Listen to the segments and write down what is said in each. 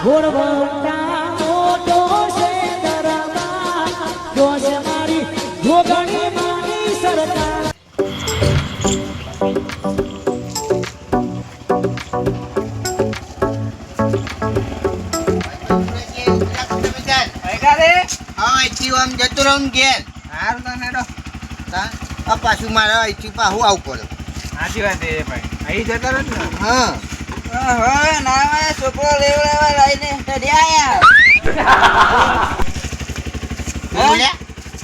ઘોડવટા મોટો છે દરબાર જોશ મારી જોગણી માની સરકાર જતો રહું ઘેર હાર તો નેડો પાછું મારે અહીંથી પાછું આવું પડે સાચી વાત એ ભાઈ અહીં જતા રહો ને હા છોકરો લેવડાવવા લઈને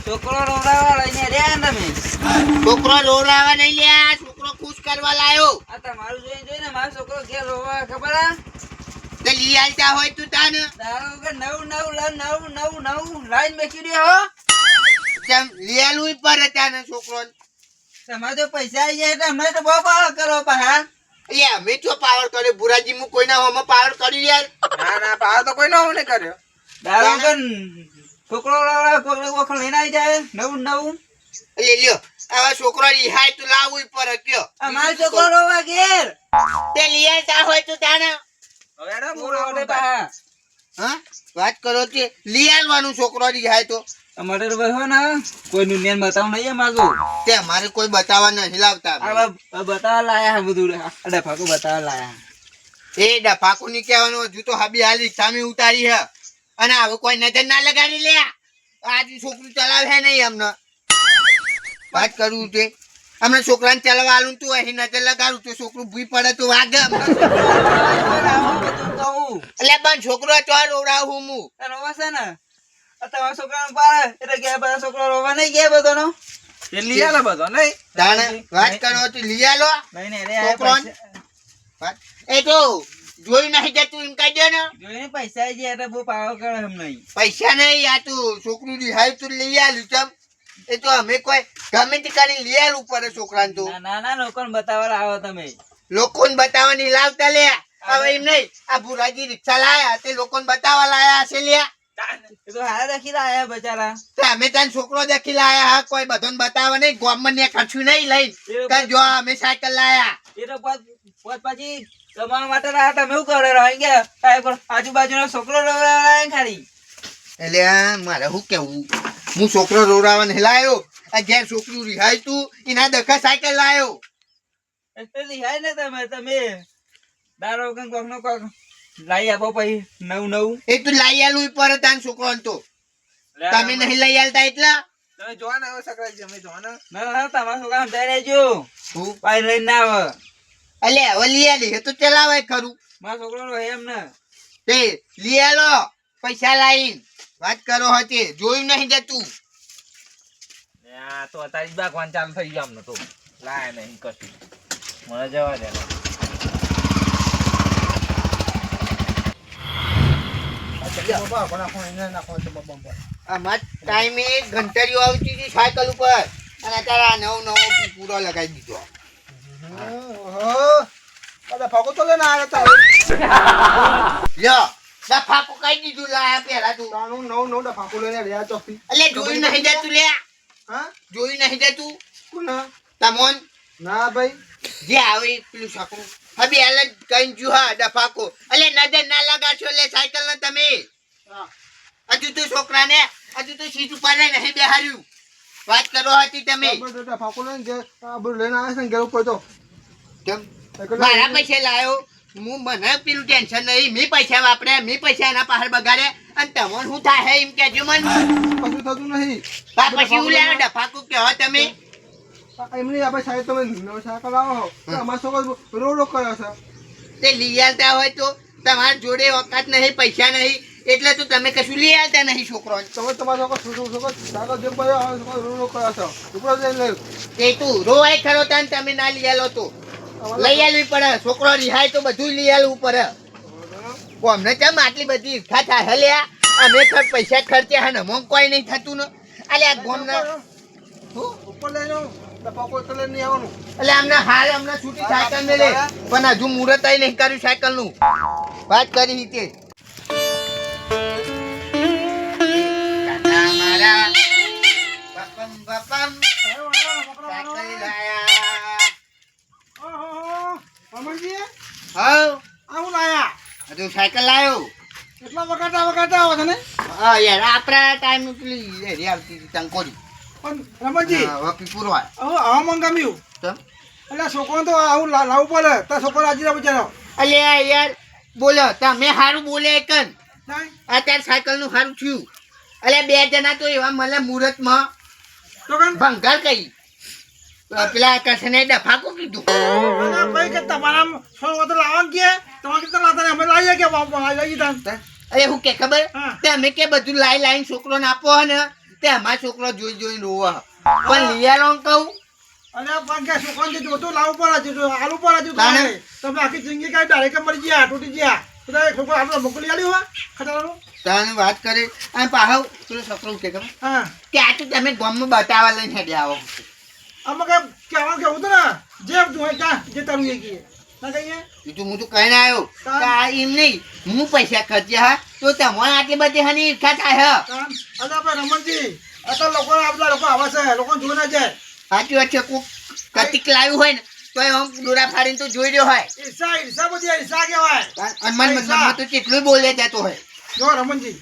છોકરો રોવડાવવા લઈને રહ્યા તમે છોકરો રોવડાવવા નહીં લ્યા છોકરો ખુશ કરવા લાયો આ તમારું જોઈને મારો છોકરો ઘેર રોવા ખબર આ તે લઈ આવતા હોય તું તાને તારો કે નવું લાઈન બેસી રહ્યો હો તેમ લઈ આલું પર તાને છોકરો તમારે તો પૈસા આવી જાય એટલે અમને તો બહુ પાવર કરો પાહા એટલે અમે તો પાવર કર્યો બુરાજી હું કોઈના હોમાં પાવર કરી યાર ના પાવર તો કોઈ નો કર્યો દારૂ કે છોકરો વખણ લઈને આવી જાય નવું એટલે લ્યો હવે છોકરો રિહાય તો લાવવું પર કયો અમારો છોકરો રોવા ઘેર તે લઈ આવતા હોય તું તાને હા વાત કરો તે લઈ આવવાનું છોકરો રિહાય તો અમારે તો બસ ને કોઈ દુનિયાને બતાવું નહીં માગું તે અમારે કોઈ બતાવવા નથી લાવતા બતાવવા લાયા બધું ડફાકો બતાવવા લાયા એ ડફાકુ ની કહેવાનું હજુ તો હબી હાલી સામે ઉતારી હે અને હવે કોઈ નજર ના લગાડી લે આજે છોકરું ચલાવે નહીં અમને વાત કરવું તે અમને છોકરાને ચલાવવા આલું તું અહીં નજર લગાડું તો છોકરું ભૂઈ પડે તો વાગે એટલે બંધ છોકરો તો રોવડાવું હું રોવા છે ને તમારા છોકરાને પાડે એટલે ગયા બધા છોકરો રોવા નહીં ગયા બધો નો લઈ આલો બધો નહીં તાણે વાત કરો તો લઈ આલો છોકરોને એ તો જોઈ નહીં જતું એમ કહી દે ને જોઈને પૈસા આવી જાય એટલે બહુ પાવર કરે એમ નહીં પૈસા નહીં આ તું છોકરું રિહાય તું લઈ આલ્યું ચમ એ તો અમે કોઈ ગમે તે કરીને લઈ આલું પડે છોકરાને તો ના લોકોને બતાવવા આવો તમે લોકોને બતાવવાની લાવતા લે હવે એમ નહીં આ ભુરાજી રિક્ષા લાયા તે લોકોને બતાવવા લાયા હશે લ્યા એ તો હારા રાખી લાયા બચારા અમે ત્યાં છોકરો દેખી લાયા હા કોઈ બધાને બતાવવા નહીં ગામમાં ને કશું નહીં લઈ જો અમે સાયકલ લાયા એ તો પછી કમાવા માટે લાયા તમે શું કરે રહી ગયા આજુબાજુનો છોકરો લાયા ખાલી એટલે મારે શું કેવું હું છોકરો રોવડાવવા નહીં લાયો આ ઘેર છોકરું રિહાય તું એના દખા સાયકલ લાયો રિહાય ને તમે દારો કોક નો કોક લાઈ આપો પછી નવું એ તું લાઈ આલું પર તાન છોકરો તો તમે નહીં લઈ આલતા એટલા તમે જોવા ના સકરાઈ છે અમે જોવા ના તમારા છોકરા જઈ રહેજો હું પાઈ લઈને ના આવે અલે હવે લઈ આલી એ તો ચલાવાય ખરું મારા છોકરો રહે એમ ને તે લઈ આલો પૈસા લાઈન વાત કરો હતી જોયું નહીં જતું તો તારી બાગવાન ચાલુ થઈ ગયો અમને તો લાય નહીં કશું મને જવા દે અમાર ટાઈમે ઘંટડીઓ આવતી હતી સાયકલ ઉપર અને અત્યારે નવો પૂરો લગાવી દીધો ફાકો તો લઈને આવ્યો લ્યો ડફાકો કઈ દીધું લાયા પેલા તું નવ ફાકો લઈને રહ્યા ચોકી એટલે જોયું નહીં જતું લે હા જોયું નહીં જતું કોણ તમોન ના ભાઈ જે આવે પેલું છકરું હવે હાલ જ કઈ જુ હા ડફાકો એટલે નજર ના લગાડશો લે સાયકલ ને તમે હજુ તો છોકરાને હજુ તો સીટ ઉપર નહીં બેહાર્યું વાત કરો હતી તમે ફાકો લઈને આવ્યા છે ને ઘેર ઉપર તો કેમ મારા પૈસા લાયો હું મને પેલું ટેન્શન નહીં મેં પૈસા વાપરે મેં પૈસા એના પાછળ બગાડે અને તમને શું થાય એમ કેજો મને કશું થતું નહીં પછી હું લેવા ડફાકુ કહો તમે એમની આપણે સાહેબ તમે સાયકલ આવો અમારા છોકરો રોડ કર્યો છે તે લઈ આવતા હોય તો તમારા જોડે વખત નહીં પૈસા નહીં એટલે તો તમે કશું લઈ આવતા નહીં છોકરો તમે તમારા છોકરો સાયકલ જેમ કર્યો રોડ કર્યો છે ઉપર જઈને તે તું રોવાય ખરો તાન તમે ના લઈ આલો તો લઈ આવવી પડે છોકરો રિહાય તો બધું લઈ આવવું પડે અમને કેમ આટલી બધી ઈચ્છા થાય લ્યા અમે પૈસા ખર્ચ્યા હે ને મોં કોઈ નહીં થતું ને અલે આ ગોમના ઉપર લઈને ડફાકો એટલે નહીં આવવાનું એટલે અમને હાલ અમને છૂટી સાયકલ મેલે પણ હજુ મુહૂર્ત નહીં કર્યું સાયકલ નું વાત કરી તે મારા બપમ બપમ સાયકલ લાયા અમરજી હાઉ આવું લાયા હજુ સાયકલ લાયો એટલા વગાડતા આવે છે ને હા યાર આપણા ટાઈમ પેલી હેરી આવતી હતી ટંકોરી પણ રમણજી હવે પીપુરો આવે હવે આવા મન ગમ્યું તમ એટલે છોકરો તો આવું લાવવું પડે તો છોકરો રાજી ના બચારો અલ્યા યાર બોલો તમે સારું બોલે એકન નહીં અત્યારે સાયકલ નું સારું થયું અલ્યા બે જણા તો એવા મળે મુહૂર્તમાં તો કન ભંગાર કરી પેલા કસને ડફાકો કીધું અને ભાઈ કે તમારા છોકરો તો લાવવાનું કે તમારે કેટલા લાવતા ને અમે લાવીએ કે લાવી તા અરે હું કે ખબર હા. તમે કે બધું લાઈ લાઈન છોકરો ને આપો ને તે અમારા છોકરો જોઈ જોઈને રોવા પણ લિયારો કહું અને પણ કે છોકરો જે જોતું લાવવું પડે છે આલુ પડે છે તાણે. તમે આખી જિંદગી કાંઈ ડાયરેક્ટ મરી ગયા તૂટી ગયા તો તારે છોકરો આપણે મોકલી આલ્યું હોય ખતરાનું તને વાત કરે અને પાહો પેલો છોકરો કે ખબર હા કે આ તો તમે ગામમાં બતાવવા લઈને હેડે આવો આમાં કઈ કહેવાનું કેવું તો ને જે તું હોય ત્યાં જે તારું એ કહીએ ના કહીએ એ તો હું તો કહીને આવ્યો કે આ એમ નહીં હું પૈસા ખર્ચ્યા હા તો તમારે આટલી બધી હની ઈચ્છા થાય હા અરે આપણે રમણજી અત્યારે લોકો આપણા લોકો આવા છે લોકો જોઈ ના જાય સાચી વાત છે કોક કતિક લાવ્યું હોય ને તો એ આમ દોરા ફાડીને તો જોઈ રહ્યો હોય ઈર્ષા બધી ઈર્ષા કહેવાય અનમન મતલબમાં તો કેટલું બોલે જતો હોય જો રમણજી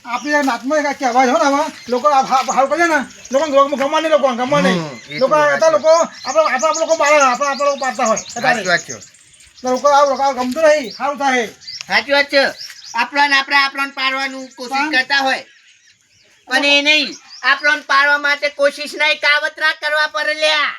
આપણે નાતમાં એક કહેવાય છે ને હવે લોકો હાલ કરે ને લોકો ગમવા નહીં લોકો ગમવા નહીં એ તો લોકો વાત અત્યારે છે. લોકો આપણા લોકો મારે આપણા લોકો પાડતા હોય સાચી અત્યારે વાત છે લોકો આ ગમતું નહીં સારું થાય સાચી વાત છે આપણને પાડવાનું કોશિશ કરતા હોય પણ એ નહીં આપણને પાડવા માટે કોશિશ નહીં કાવતરા કરવા પડે લ્યા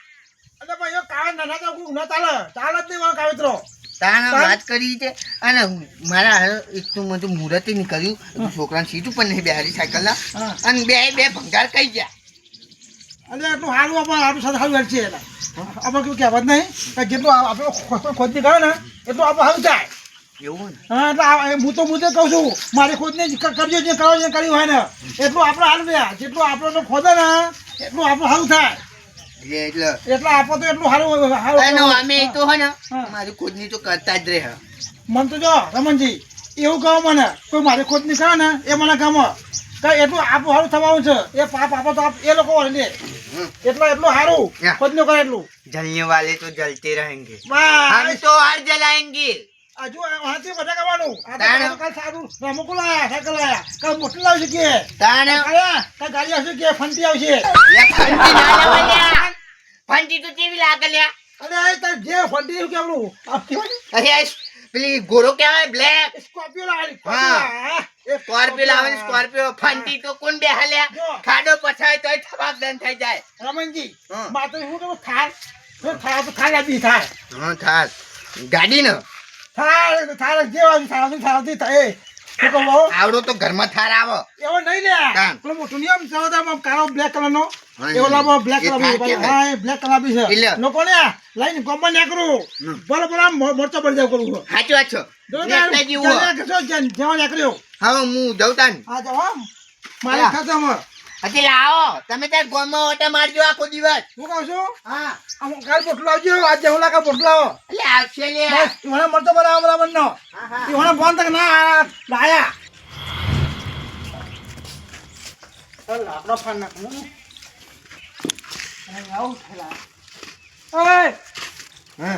અરે ભાઈ એ કાળ નાના તો ન ચાલે ચાલે જ નહીં મારો કાવતરો તાણા વાત કરી છે અને મારા એક તો મને મુહૂર્તે નીકળ્યું હજુ છોકરાને સીટ ઉપર નહીં બેહારી સાયકલના હા. અને બે ભંગાર કઈ ગયા એટલે એટલું સારું આપણું સાથે સારું હેડ છે એટલે આપણે કેવું કહેવત નહીં કે જેટલું આપણે ખોદની કરે ને એટલું આપણે સારું થાય એવું ને હા એટલે હું તો કહું છું મારી ખોદની કરજો જે કરો જે કર્યું હોય ને એટલું આપણે સારું રહ્યા જેટલું આપણે ખોદે ને એટલું આપણું સારું થાય એટલે આપણે તો એટલું સારું અમે તો હે ને હા. મારી ખુદની તો કરતા જ રહે મન તો જો રમણજી એવું કહો મને કોઈ મારી ખોદની કરે ને એ મને ગમે કે એટલું આપણું સારું થવાનું છે એ પાપ આપો તો એ લોકો લે એટલું સારું Yeah. ખોદનું કરે એટલું જલને વાલે તો જલતે રહેંગે બસ હમ તો હર જલાएंगे હજુ વાંચી બધા કરવાનું આ તો તાણે. કાલ સારું રમકડું લાયા સાયકલ લાયા કાલ મોટું લાવશે કે તાણે કાલ ગાડી આવશે કે ફંટી આવશે લે ફંટી ના લેવા લ્યા ફંટી તો કેવી લાગે લ્યા અરે તાર જે ફંટી એવું કેવડું આ કેવાય અરે પેલી ગોરો કહેવાય બ્લેક સ્કોર્પિયો લાવી હા. સ્કોર્પિયો લાવે ને સ્કોર્પિયો ફંટી તો કોણ બેહાલ્યા જો. ખાડો પછાય તોય થવાક દન થઈ જાય રમણજી હા. મારે તો શું કહું થાર તો થાર લાવી થાર હા થાર ગાડી ને થાર જે વાળી થાર થાય શું કહું બહુ આવડો તો ઘરમાં થાર આવો એવો નહીં લે હા. પેલો મોટું નિયમ ચાલો કાળો બ્લેક કલર નો હા, એવો લાવો બ્લેક એ કલર થાર કહેવાય. હા એ બ્લેક કલર બી છે એટલે. લોકો ને લાઈન ગમવા ના કરું હમ. બોલો બોલો મોરચો પડી જાવ કરું છું સાચી વાત છો નેકળે જેવું હો. જવા નીકળ્યો હવે હું જઉં તાન હા જવા મારે હા. ખાતામાં હજી લાવો તમે ત્યાં ગોમાં ઓટા મારજો આખો દિવસ હું કહું છું હા આમ કાલ બોટલો આવજો આજ જવું લાગે બોટલો આવો એટલે આવશે લે બસ મને મળતો બરાબર નો હા, હા. મને ફોન તક ના લાયા આપણો ફોન નાખું આવું થયેલા હા.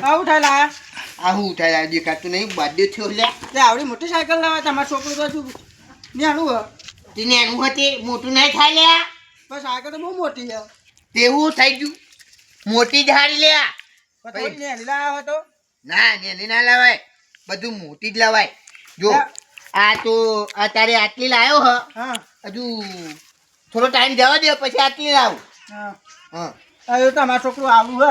આવું થયેલા આ હું થાય દેખાતું નહીં બર્થડે થયો લે તે આવડી મોટી સાયકલ લાવે તમારા છોકરું તો શું નાનું હે તેને એનું હતી મોટું નહીં થાય લે પણ સાયકલ તો બહુ મોટી છે તેવું થઈ ગયું મોટી જ હારી લે પણ થોડી નાની લાવ્યા હતો ના નેની ના લવાય બધું મોટી જ લવાય જો આ તો અત્યારે આટલી લાવ્યો હ હા હજુ થોડો ટાઈમ જવા દે પછી આટલી લાવું હા હા હવે તમારા છોકરું આવડું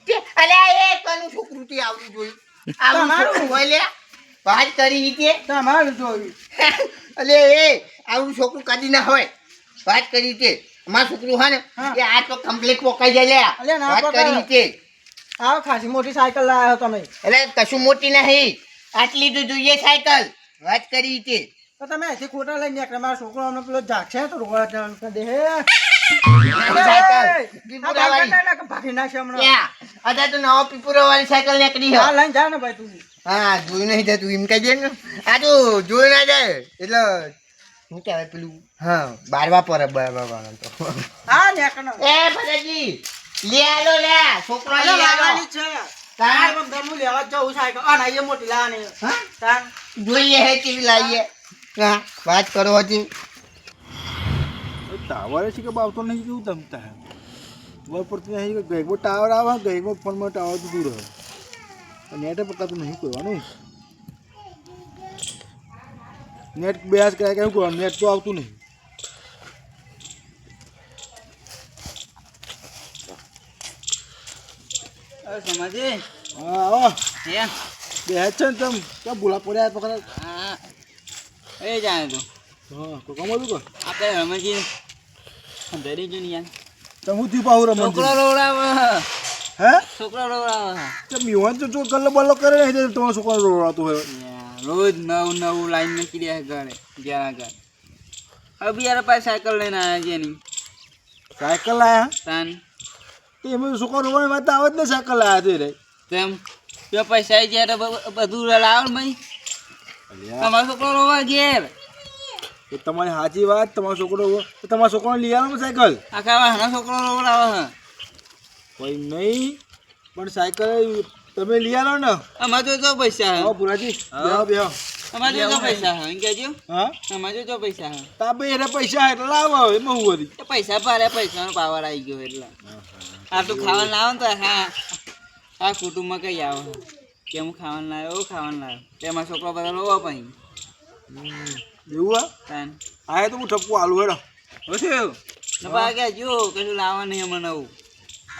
હે અલ્યા એ કનું છોકરું થી આવડું જોયું આવડું તમારું. છોકરું હોય લે વાત કરી કે તમારું જોયું અલે એ આવડું છોકરું કદી ના હોય વાત કરી તે અમારું છોકરું હોય ને હા. એ આ તો કમ્પ્લીટ પોકાઈ જાય અલ્યા લે ના વાત પોકાય. કરી તે આવો ખાસી મોટી સાયકલ લાવ્યા તમે એટલે કશું મોટી નહીં આટલી તો જોઈએ સાયકલ વાત કરી તે તો તમે અહીંથી ખોટા લઈને નીકળે મારા છોકરો અમને પેલો ઝાકશે તો રોકડા દે હે સાયકલ પીપુરાવાળી. ભાગી નાખશે હમણાં ત્યાં અત્યારે તો નવો પીપુરાવાળી સાયકલ નીકળી હા છે લઈને જા ને ભાઈ તું હા જોયું નહીં જતું એમ કહી દે ને આ તો જોયું ના જાય એટલે શું કહેવાય પેલું હા બારવા પર બારવા તો હા નીકળ એ ભલાજી લે આલો લે છોકરો લે આલો લાવવાની છે તાર હું લેવા જ જાઉં સાયકલ આ ના એ મોટી લાવવાની હા તાર જોઈએ હે કેવી લાવીએ હા, વાત કરો હજી ટાવર છે કે બાવતો નહીં કેવું તમતા ખબર પડતી નહીં કે ગઈમાં ટાવર આવે ગઈમાં ફોનમાં ટાવર તો દૂર આવે નેટ પકડતું નહીં કરવાનું નેટ બેસ કરાય કેવું કરવાનું નેટ તો આવતું નહીં સમાજે હા આવો હે બે છે ને તમ ક્યાં ભૂલા પડ્યા પકડ હા એ જાણે તો હા તો કમ હતું આપણે રમજી ધરી જો ને યાર તમે હું થયું પાહુ રમણ છોકરો રોવડાવે હે છોકરો રોવડાવે તો મીવાન તો ગલ્લો બલ્લો કરે નહીં તમારો છોકરો રોવાતો હોય રોજ નવું લાઈન મૂકી દે ઘરે ઘેર આગળ હવે બિયાર પાસે સાયકલ લઈને આવ્યા છે નહીં સાયકલ લાયા તાન એમાં છોકરો રોવાની વાત આવે જ ને સાયકલ લાયા તે રે તેમ જો પૈસા આવી જાય તો બધું લાવ ને ભાઈ તમારો છોકરો રોવા ઘેર એ તમારી સાચી વાત તમારો છોકરો તમારા છોકરાને લઈ આવો સાયકલ આખા વાહનો છોકરો રોવડાવે કોઈ નહીં પણ સાયકલ તમે લઈ આવો ને અમારે જો પૈસા હે આવો પુરાજી બેહો બેહો અમારે જો પૈસા હે એમ કહેજો હા અમારે જો પૈસા હે તાપે એને પૈસા એટલે લાવો એમાં હું વળી એ પૈસા ભારે પૈસાનો પાવર આવી ગયો એટલે આટલું ખાવાનું લાવો ને તો હા આ કુટુંબમાં કઈ આવે કેમ ખાવાનું લાવ્યો એવું ખાવાનું લાવ્યો તેમાં છોકરો બધા રોવા પછી એવું હા તાન આ તો હું ઠપકો આલુ હેડો ઓછું ને પાછા જો કશું લાવવા નહીં અમને નવું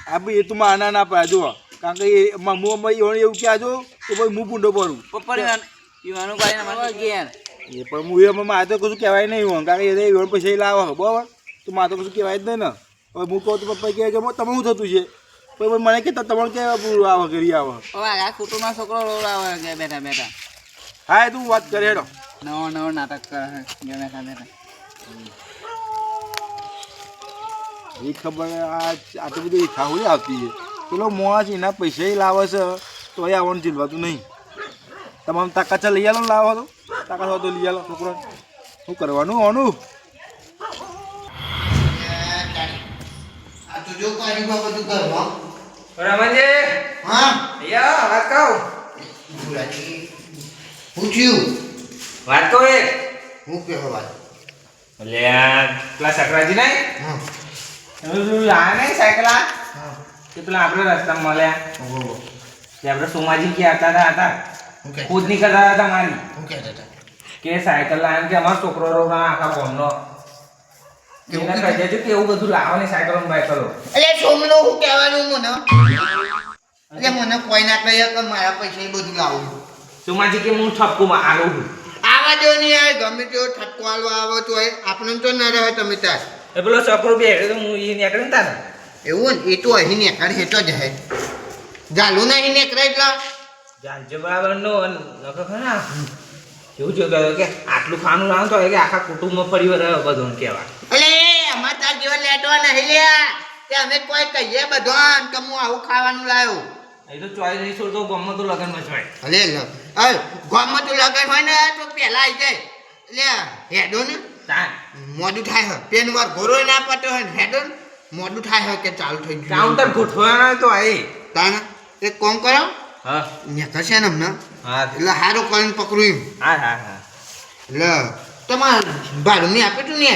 આ ભાઈ એ તો આના ના પાડે જો કારણ કે એ મું એવું ક્યાં જો તો ભાઈ હું પૂંડો પડું પપ્પા યુવાનું ભાઈ ને ઘેર એ પણ હું એમાં મારે તો કશું કહેવાય નહીં હોવાનું કારણ કે એ એવા પૈસા લાવો બરાબર તો મારે તો કશું કહેવાય જ નહીં ને હવે હું કહું તો પપ્પા કહે કે તમે શું થતું છે પછી મને કે તમારે કેવા પૂરું આવે ઘરી આવે આ કુટુંબમાં છોકરો રોવડાવે કે બેઠા બેઠા હા એ તું વાત કરે હેડો નવો નાટક કરે કે બેઠા બેઠા એ ખબર આટલી બધી ઈચ્છા હોય આવતી છે પેલો મોસ એના પૈસા લાવે છે તો એ આવવાનું ચીલવાતું નહીં તમામ તાકાત છે લઈ આલો લાવો તો તાકાત હોય તો લઈ આલો છોકરો શું કરવાનું હોનું આ તો જો કાઢી બધું કરવા રમણજી હા યા વાત કહું ભુરાજી પૂછ્યું વાત કહું એક હું કહેવા વાત એટલે પેલા સકરાજી નહીં હા આ નહીં સાયકલ આ હા તે પેલા આપણે રસ્તામાં મળ્યા ઓહો તે આપણે સોમાજી ક્યાં હતા હું કે ખુદ નીકળતા હતા મારી હું કહેતા હતા કે સાયકલ લાવીને કે અમારો છોકરો રોવડા આખા બોમનો એને કહે છે કે એવું બધું લાવો ને સાયકલો બાયકલો એટલે સોમનો હું કહેવાનું મને એટલે મને કોઈ ના કહે કે મારા પૈસા એ બધું લાવું સોમાજી કે હું ઠપકુમાં આલું છું આવા જો નહીં યાર ગમે તેવો ઠપકો આલવો આવો તો આપણે તો ના રહે તમે તાર એ પેલો છોકરો બે તો હું એ નીકળે ને તાને એવું ને એ તો અહીં નીકળે હેઠો જ હે જાલું નહીં નીકળે એટલે જાનજો બરાબર નો લખો ખરા એવું જોતો કે આટલું ખાવાનું લાવો તો કે આખા કુટુંબમાં પરિવાર બધું કહેવા એટલે અમાર તાર જેવા લેટવા નહીં લ્યા કે અમે કોઈ કહીએ બધોન કે હું આવું ખાવાનું લાવ્યો એ તો ચોઈ નહીં છોડતો ગમમાં તો લગન મચવાય અરે ગામમાં તો લગન હોય ને તો પહેલા આવી જાય એટલે હેડો ને તાન મોડું થાય હે પેન વાર ઘોરો ના પટો હોય ને હેડો ને મોડું થાય હે કે ચાલુ થઈ ગયું કાઉન્ટર ગોઠવાના તો આય તાને એક કોમ કરો હા ને કશે ને અમને હા એટલે હારું કરીને પકડું એમ હા હા હા એટલે તમારે ભાડું મેં આપ્યું તું ને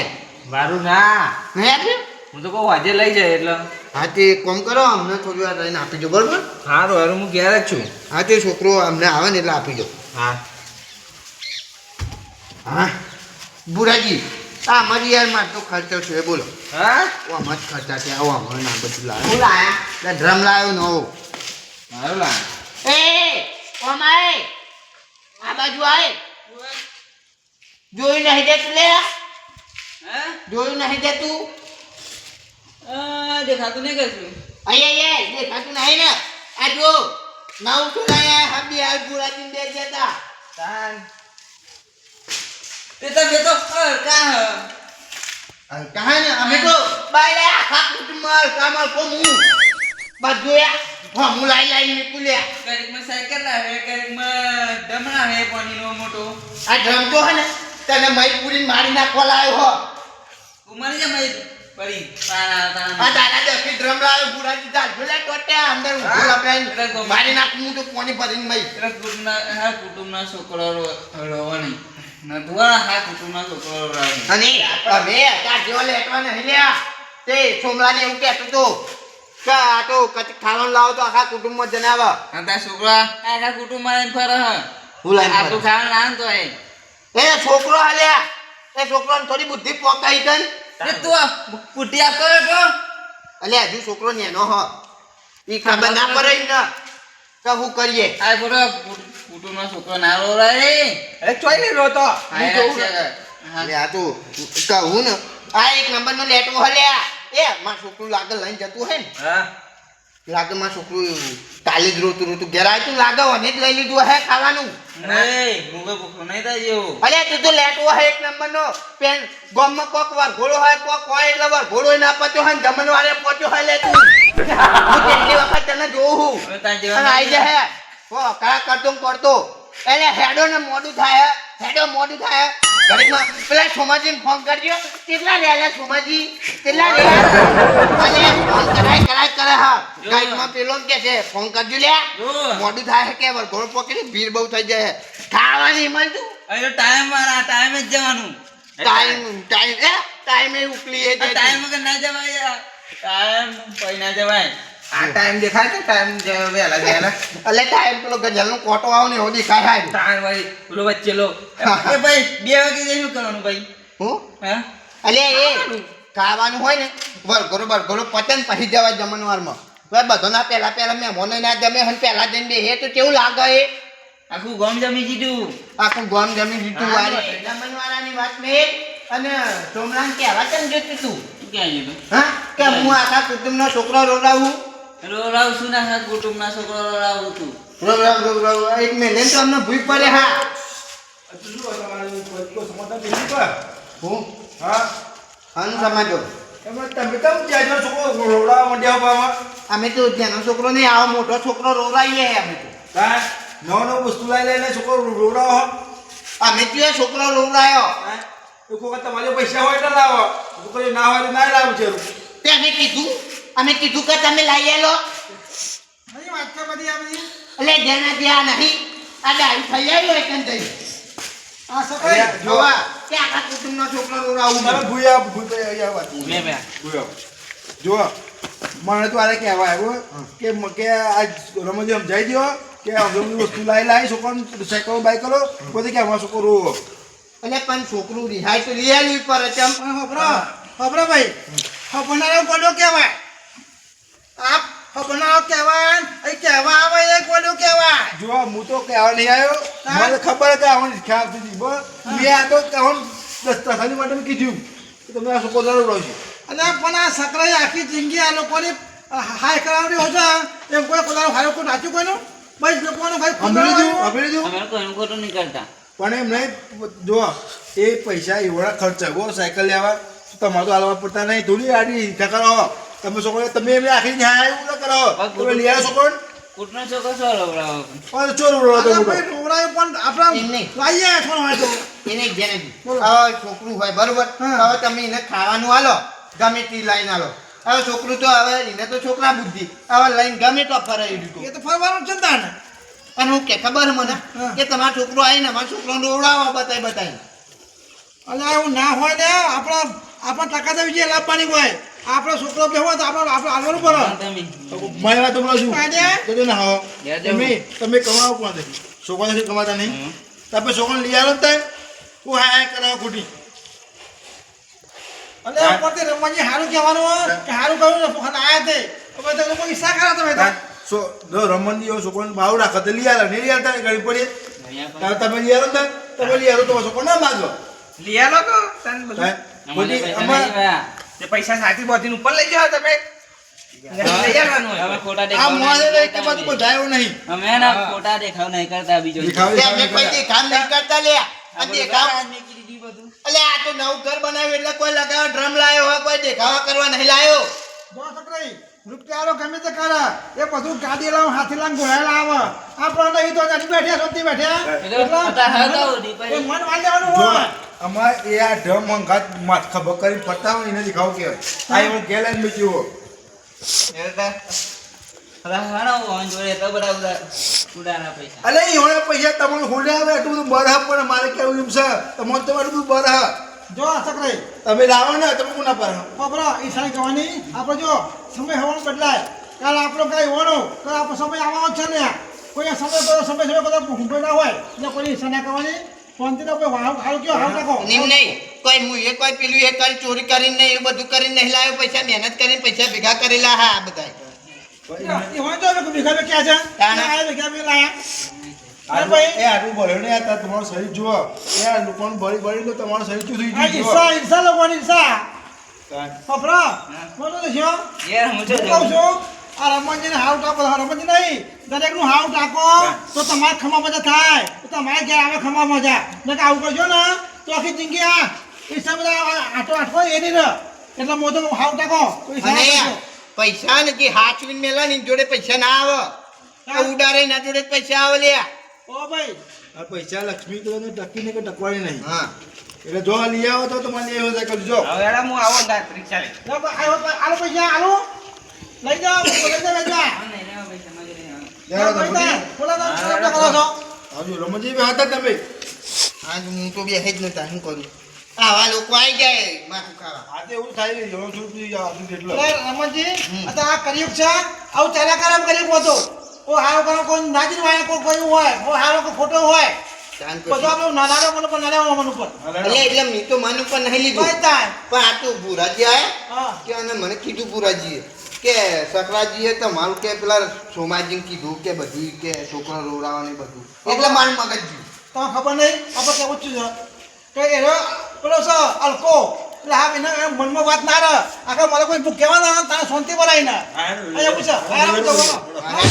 મારું ના નહીં આપ્યું હું તો કહું આજે લઈ જાય એટલે હા તે કોમ કરો અમને થોડી વાર રહીને આપી દો બરોબર સારું હવે હું ઘેર જ છું હા તે છોકરો અમને આવે ને એટલે આપી દો હા હા બુરાજી આ અમારી યાર માર તો ખર્ચો છે બોલો હા ઓ અમાર ખર્ચા છે આવો અમારે ના બધું લાવ્યો હું લાયા ડ્રમ લાવ્યો નવો મારું લાયા એ ઓમાય આ બાજુ આય જોઈ નહીં દેતું લે હા જોયું નહીં દેતું દેખાતું નહીં કશું અહીંયા દેખાતું નહીં ને આ જો નવ તો લાયા હબી આ બુરાજી દે દેતા તાન તે તો બે તો કા કહા ને અમે તો બાય આખા કુટુંબ કામલ કોમું બસ જોયા હા હું લાઈ નીકળ્યા કઈકમાં સાયકલ લાવે કઈકમાં ડમણા હે પાણીનો મોટો આ ડ્રમ તો હે ને તને મઈ પૂરી મારી નાખવા લાવ્યો હો ઉમારી જા મઈ પડી તારા આ દાદા દસી ડ્રમ લાવ્યો બુરાજી ચાલ જોલે ટોટ્યા અંદર ઉભો લપડાઈ મારી નાખું તો પાણી ભરીને મઈ કુટુંબના છોકરો રોવા નહીં નતું આખા કુટુંબના છોકરો રાવ અને અમે તાર જેવો લેટવા નહીં લ્યા તે સોમલાને એવું કહેતો તો કે આ તો કચ્છ ખાવાનું લાવો તો આખા કુટુંબમાં જણાવ અને તાર છોકરા આખા કુટુંબમાં લઈને ફરે હ હું લઈને ફરે? આટલું ખાવાનું લાવ તો એ છોકરો હાલ્યા એ છોકરાને થોડી બુદ્ધિ પોકાઈ ગઈ એ તું પુટી આપતો હતો અલે હજુ છોકરો નેનો હ ઈ ખબર ના પડે ને કે હું કરીએ આ બોલો કુટુંબના છોકરો ના રોરાય અરે ચોઈ નહીં રોતો હું જોઉં ને. અલે આ તો કહું ને આ એક નંબરનો લેટવો હલ્યા એ માર છોકરું લાગે લઈને જતું હે ને હા લાગે માર છોકરું કાલે જ રોતું ઘેર આવ્યું તું લાગે અને જ લઈ લીધું હે ખાવાનું નહીં મુગે ભૂખો નહીં થાય જેવું અલે તું તો લેટવો હે એક નંબરનો પેન ગામમાં કોક વાર ઘોડો હોય કોક હોય એટલે વાર ઘોડો ના પત્યો હોય ને જમણ વાળે પહોંચ્યો હોય લે તું હું કેટલી વખત તને જોઉં હું હવે તાર જેવા અને આઈ જાય હો કા કરતો ને કરતો એટલે હેડો ને મોડું થાય ઘડીકમાં પેલા સોમાજીને ફોન કરજો કેટલા રહ્યા સોમાજી કેટલા રહ્યા અને ફોન કરાય કરે હા ગાઈડમાં પેલો ને કે છે ફોન કરજો લે જો મોડું થાય કે વરઘોડો પકડી ભીડ બહુ થઈ જાય ખાવાની મળતું હવે ટાઈમ મારા ટાઈમે જ જવાનું ટાઈમે ઉકલી એ જાય ટાઈમ વગર ના જવાય ટાઈમ પૈ ના જવાય આ ટાઈમ દેખાય છે ટાઈમ વહેલા ગયેલા એટલે ટાઈમ પેલો ગજલનો કોટો આવ ને એવો દેખાય ટાઈમ ભાઈ પેલો વચ્ચે લો એ ભાઈ 2 વાગે જઈને કરવાનું ભાઈ હું હા અલે એ ખાવાનું હોય ને વરઘોડો પતન પછી જવા જમણવારમાં બધો ના પહેલા મહેમાનો ના જમે અને પહેલા જઈને બે તો કેવું લાગે એ આખું ગામ જમી દીધું આખું ગામ જમી દીધું વાળી જમણવાળાની વાત મેં અને સોમલાન કહેવા કેમ જતું તું તું ક્યાં ગયો હા કે હું આખા કુટુંબનો છોકરો રોડાવું રોરાવ શું ના કુટુંબના છોકરો રોરાવું તું રોડાવું એક મિનિટ તો અમને ભૂખ પડે હા હું હા અન સમજો એમાં તમે કેમ ત્યાં છોકરો રોવડાવવા માંડ્યા બાબા અમે તો ત્યાંનો છોકરો નહીં આવો મોટો છોકરો રોડાઈએ અમે તો હા નવો વસ્તુ લઈને છોકરો રોવડાવો અમે ત્યાં છોકરો રોડાયો એ કોઈ તમારે પૈસા હોય તો લાવો કોઈ ના હોય તો ના લાવું છે તે અમે કીધું કે તમે લઈ આલો નહીં વાત છે બધી આ બધી એટલે જેના ત્યાં નહીં આ ડાયું થઈ આવ્યું એક થઈ આ સકાઈ જોવા કે આખા કુટુંબનો છોકરો રોડાવું તમે ભૂયા અહીંયા વાત લે બે ભૂયા જો મને તો આને કહેવાય આવ્યો કે આજ રમત સમજાઈ દો કે અમુક વસ્તુ લાવી છોકરાને સાયકલો બાઈકલો પોતે કે અમારો છોકરો રોવો એટલે પણ છોકરું રિહાય તો લઈ આલવી પડે ચમ ખબર ભાઈ બનાવો કોડો કહેવાય આપ બનાવો કહેવાય એ કહેવા આવે એ કોડો કહેવાય જો હું તો કહેવા નહીં આવ્યો મને ખબર કે આવવાની ખ્યાલ હતી બસ મેં આ તો કહેવાનું દસ્તાખાની માટે મેં કીધું કે તમે આ છોકરો રોડો છો અને પણ આ સકરાઈ આખી જિંદગી આ લોકોની હાય કરાવડી હોય છે એમ કોઈ પોતાનો હાયો કોઈ નાચ્યું કોઈનું બસ લોકોનો ભાઈ અભિરી દઉં અમે કોઈનું ખોટું નહીં કરતા પણ એમ નહીં જો એ પૈસા એવડા ખર્ચા ગો સાયકલ લેવા તમારે તો હાલવા પડતા નહીં થોડી આડી ઈચ્છા કરો તમે છોકરો તમે એમને આખી ન્યાય એવું ના કરો તમે લઈ આવ્યો છોકરો કુટનો છોકરો છો રોવડાવો પણ ચોર ઉડો તો પણ આપણા એમ નહીં. લાઈએ છોડ હોય તો એને જેને હવે છોકરું હોય બરોબર હવે તમે એને ખાવાનું આલો ગમે તે લઈને આલો હવે છોકરું તો હવે એને તો છોકરા બુદ્ધિ હવે લઈને ગમે તો ફરાઈ દીધું એ તો ફરવાનું છે ને તાને અને હું કે ખબર મને હા. કે તમારો છોકરો આવીને અમારા છોકરાને રોડાવા બતાવી અલ્યા એવું ના હોય ને આપણા ટકા વિજય લાવવાની હોય આપણો છોકરો બે હોય તો આપણે હાલવાનું પડે તમે મારી વાત તો શું કાઢ્યા? તો ના હો યાદ એવું. તમે કમાવો કોણ છોકરા નથી કમાતા નહીં તમે છોકરાને લઈ આવો ને ત્યાં હું હા કરાવો ખોટી અને ઉપરથી રમવાની સારું કહેવાનું હોય કે સારું કહ્યું ને પોખત આયા તે હવે તો લોકો ઈચ્છા કરા તમે જો રમવાની હોય છોકરાને ભાવ રાખો તો લઈ આવો નહીં લઈ આવતા ઘડી પડીએ તમે લઈ આવો ને તમે લઈ આવો તો છોકરો ના માગો લીયાલો તો તને બધું ખોટી પૈસા અમાર નહીં લેવા. તે પૈસા સાથી બોથી ઉપર લઈ જાઓ તમે લઈ આવવાનું હોય. અમે ખોટા આ દેખાવ મોડે નહીં કે બધું બધાયું નહીં અમે એના ખોટા દેખાવ નહીં કરતા બીજો અમે કોઈ દેખાવ નહીં કરતા લે આ દેખાવ મેં કીધું બધું એટલે આ તો નવું ઘર બનાવ્યું એટલે કોઈ લગાવ ડ્રમ લાવ્યો હોય કોઈ દેખાવા કરવા નહીં લાવ્યો જો સકરાઈ રૂપિયારો ગમે તે કરે એ બધું ગાડી લાવ હાથી લાવ ઘોડા લાવ આપણે નહીં તો નથી બેઠ્યા સોતી બેઠ્યા હતા હતા ઉડી એ પડી. મન વાળ લેવાનું હોય અમાર એ આ ઢમ અંગાત માથ ખબર કરી ફરતા હોય એને દેખાવ કે આ એવું ગેલેન બીજો હવે હાણો ઓન જોડે તો બધા ઉડાના પૈસા અલે એવડા પૈસા તમને હોડે આવે એટલું બધું બરહ પણ મારે કેવું એમ છે તમને તો એટલું બધું બરહ જો સકરે તમે લાવો ને તમે કોના પર ખબર એ સાઈ કહેવાની આપણે જો સમય હવાનો બદલાય કાલ આપણો કઈ હોવાનો તો આપણો સમય આવવાનો છે ને કોઈ સમય બધા હુંપે ના હોય એટલે કોઈ ઈચ્છા ના કરવાની શાંતિનો કોઈ હાલ કયો હાલ રાખો નહીં કોઈ મુએ કોઈ પેલું એ કરી ચોરી કરીને નહીં, એ બધું કરીને નહીં લાવ્યો પૈસા, મહેનત કરીને પૈસા ભેગા કરેલા હા આ બધા. એ હોય તો ભેગા ક્યાં છે તાણા. ભેગા લાયા એ આટલું ભર્યો ને યાર તમારું શરીર જુઓ એ આ લોકોનું બળી તો તમારું શરીર શું થઈ ગયું ઈર્ષા લોકોની ઈર્ષા પપરા બોલો તો છો યાર હું હું કહું છું આ રમણજીને હાવ ટાકો રમણજી નહીં દરેકનું હાવ ટાકો તો તમારે ખમા મજા થાય તો તમારે ઘેર આવે ખમા મજા ને કે આવું કરજો ને તો આખી જિંદગી આ ઈર્ષા બધા આટો એ નહીં રહે એટલે મોટો હાવ ટાકો અને યાર પૈસા નથી હાચવીને મેલા ની જોડે પૈસા ના આવે, આ ઉડારે ના જોડે જ પૈસા આવે લ્યા. ઓ ભાઈ આ પૈસા લક્ષ્મી તો ટકીને કે ટકવાની નહીં હા એટલે જો આ લઈ આવો તો તમારે લઈ આવ્યો કરજો હવે એડા હું આવો ને રિક્ષા લે આલો પૈસા આલો લઈ જાઓ લઈ જાઓ પૈસા મજે નહીં આવજો રમજી બે હતા તમે આજ હું તો બે જ નતા શું કરું, આવા લોકો આવી જાય માથું ખાવા. આજે એવું થાય એવું સુધી આવતું એટલો રમણજી આ કરિયુગ છે આવું ચાલ્યા કરે એમ કરિયુગ હતો ઓ હારો કરો કોઈ નાજીર વાય કોઈ હોય ઓ હારો કોઈ ખોટો હોય શાંત બધું કરજો. આપણે નાના મન ઉપર નાના મન ઉપર એટલે મેં તો મન ઉપર નહીં લીધું, કોઈ તાય પણ આ તો ભુરાજી આયા હા કે અને મને કીધું ભુરાજીએ કે સકરાજીએ તમારું કે પેલા સોમાજીને કીધું કે બધું કે છોકરો રોવડાવવાનું બધું, એટલે મારું મગજ ગયું. તમને ખબર નહીં આપણે કેવું જ છે કે એનો પેલો છે અલકો એટલે હા એના મનમાં વાત ના રહે આખા મારે કોઈ કહેવાના તારે શાંતિ બોલાય ના એવું છે અને